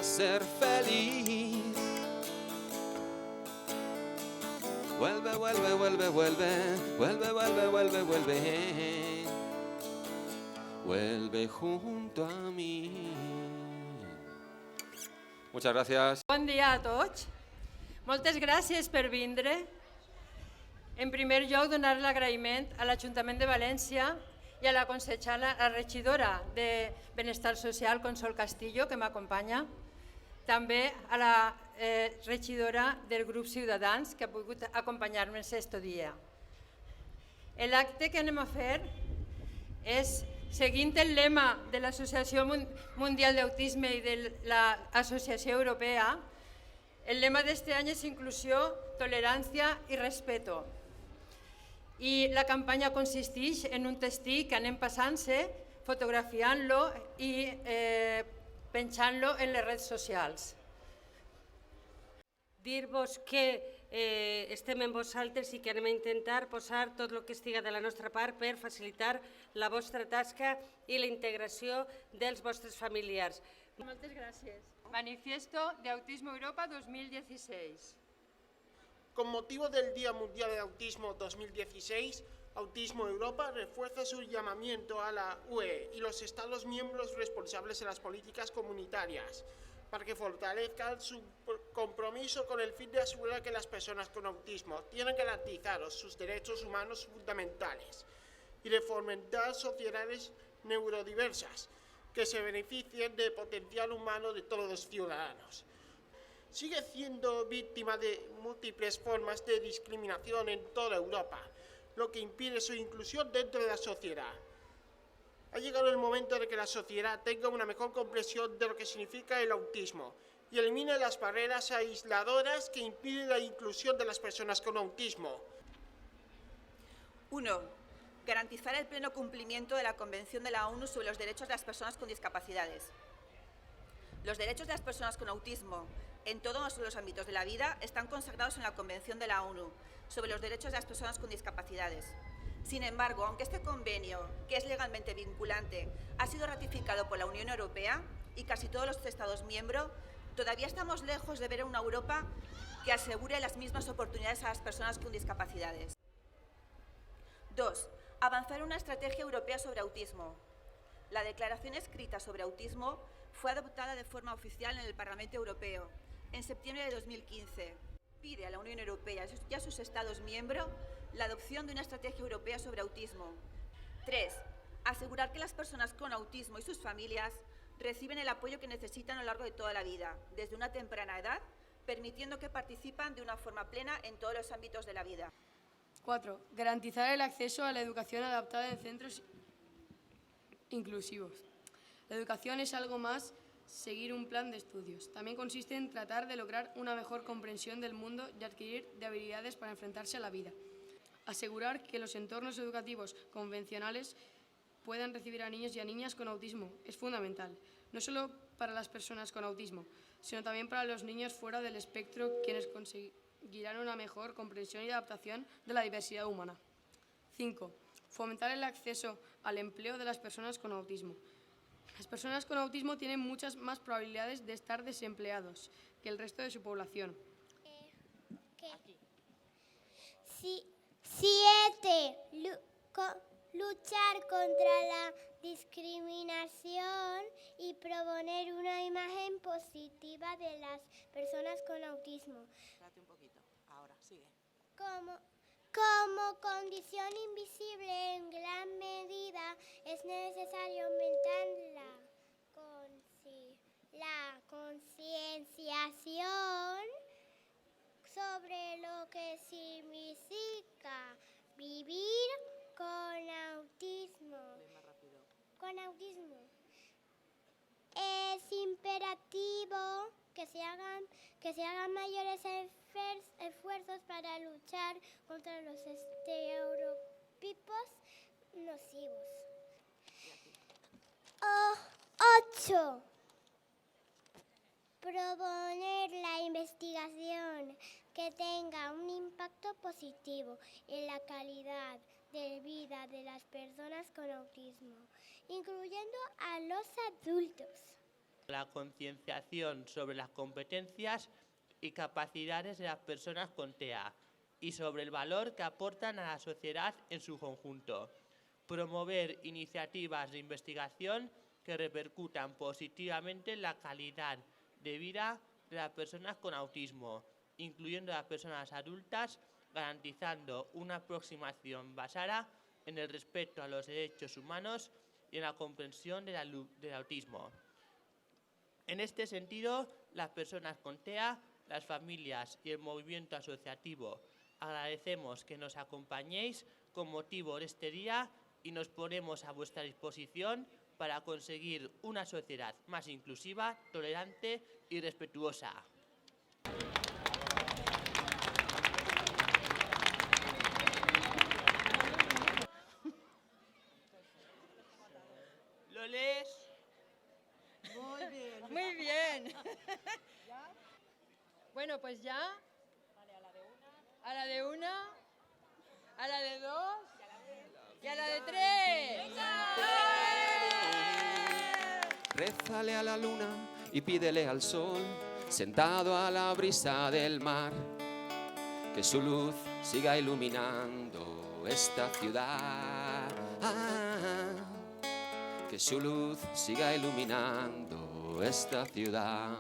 ser feliz. Vuelve, vuelve, vuelve, vuelve, vuelve, vuelve, vuelve, vuelve. Vuelve junto a mí. Muchas gracias. Bon dia a tots. Moltes gràcies per vindre. En primer lloc, donar l'agraïment a l'Ajuntament de València i a la consellera, la regidora de Benestar Social, Consol Castillo, que m'acompanya. També a la regidora del grup Ciutadans, que ha pogut acompanyar-me aquest dia. L'acte que anem a fer és, seguint el lema de l'Associació Mundial d'Autisme i de l'Associació Europea, el lema d'este any és inclusió, tolerància i respeto. I la campanya consisteix en un testig que anem passant-se, fotografiant-lo i penjant-lo en les redes socials. Dir-vos que estem amb vosaltres i que anem a intentar posar tot el que estiga de la nostra part per facilitar la vostra tasca i la integració dels vostres familiars. Moltes gràcies. Manifiesto de Autismo Europa 2016. Con motivo del Día Mundial del Autismo 2016, Autismo Europa refuerza su llamamiento a la UE y los Estados miembros responsables de las políticas comunitarias para que fortalezcan su compromiso con el fin de asegurar que las personas con autismo tienen garantizados sus derechos humanos fundamentales y de fomentar sociedades neurodiversas que se beneficien del potencial humano de todos los ciudadanos. Sigue siendo víctima de múltiples formas de discriminación en toda Europa, lo que impide su inclusión dentro de la sociedad. Ha llegado el momento de que la sociedad tenga una mejor comprensión de lo que significa el autismo y elimine las barreras aisladoras que impiden la inclusión de las personas con autismo. 1. Garantizar el pleno cumplimiento de la Convención de la ONU sobre los derechos de las personas con discapacidades. Los derechos de las personas con autismo en todos los ámbitos de la vida están consagrados en la Convención de la ONU sobre los derechos de las personas con discapacidades. Sin embargo, aunque este convenio, que es legalmente vinculante, ha sido ratificado por la Unión Europea y casi todos los Estados miembros, todavía estamos lejos de ver una Europa que asegure las mismas oportunidades a las personas con discapacidades. 2. Avanzar en una estrategia europea sobre autismo. La declaración escrita sobre autismo fue adoptada de forma oficial en el Parlamento Europeo en septiembre de 2015. Pide a la Unión Europea y a sus Estados miembros la adopción de una estrategia europea sobre autismo. 3. Asegurar que las personas con autismo y sus familias reciben el apoyo que necesitan a lo largo de toda la vida, desde una temprana edad, permitiendo que participen de una forma plena en todos los ámbitos de la vida. 4. Garantizar el acceso a la educación adaptada en centros inclusivos. La educación es algo más seguir un plan de estudios. También consiste en tratar de lograr una mejor comprensión del mundo y adquirir de habilidades para enfrentarse a la vida. Asegurar que los entornos educativos convencionales puedan recibir a niños y a niñas con autismo es fundamental, no solo para las personas con autismo, sino también para los niños fuera del espectro, quienes conseguirán una mejor comprensión y adaptación de la diversidad humana. 5. Fomentar el acceso al empleo de las personas con autismo. Las personas con autismo tienen muchas más probabilidades de estar desempleados que el resto de su población. 7. Luchar contra la discriminación y proponer una imagen positiva de las personas con autismo. Espérate un poquito. Ahora, sigue. Como condición invisible, en gran medida es necesario aumentar la concienciación sobre lo que significa vivir con autismo. Es imperativo que se hagan mayores esfuerzos para luchar contra los estereotipos nocivos. 8. Proponer la investigación que tenga un impacto positivo en la calidad de vida de las personas con autismo, incluyendo a los adultos. La concienciación sobre las competencias y capacidades de las personas con TEA y sobre el valor que aportan a la sociedad en su conjunto. Promover iniciativas de investigación que repercutan positivamente en la calidad de vida de las personas con autismo, incluyendo a las personas adultas, garantizando una aproximación basada en el respeto a los derechos humanos y en la comprensión del autismo. En este sentido, las personas con TEA, las familias y el movimiento asociativo agradecemos que nos acompañéis con motivo de este día y nos ponemos a vuestra disposición para conseguir una sociedad más inclusiva, tolerante y respetuosa. ¿Lo lees? Muy bien. Bueno, pues ya. A la de una. A la de dos. Y a la de tres. Rézale a la luna y pídele al sol, sentado a la brisa del mar, que su luz siga iluminando esta ciudad. Que su luz siga iluminando esta ciudad.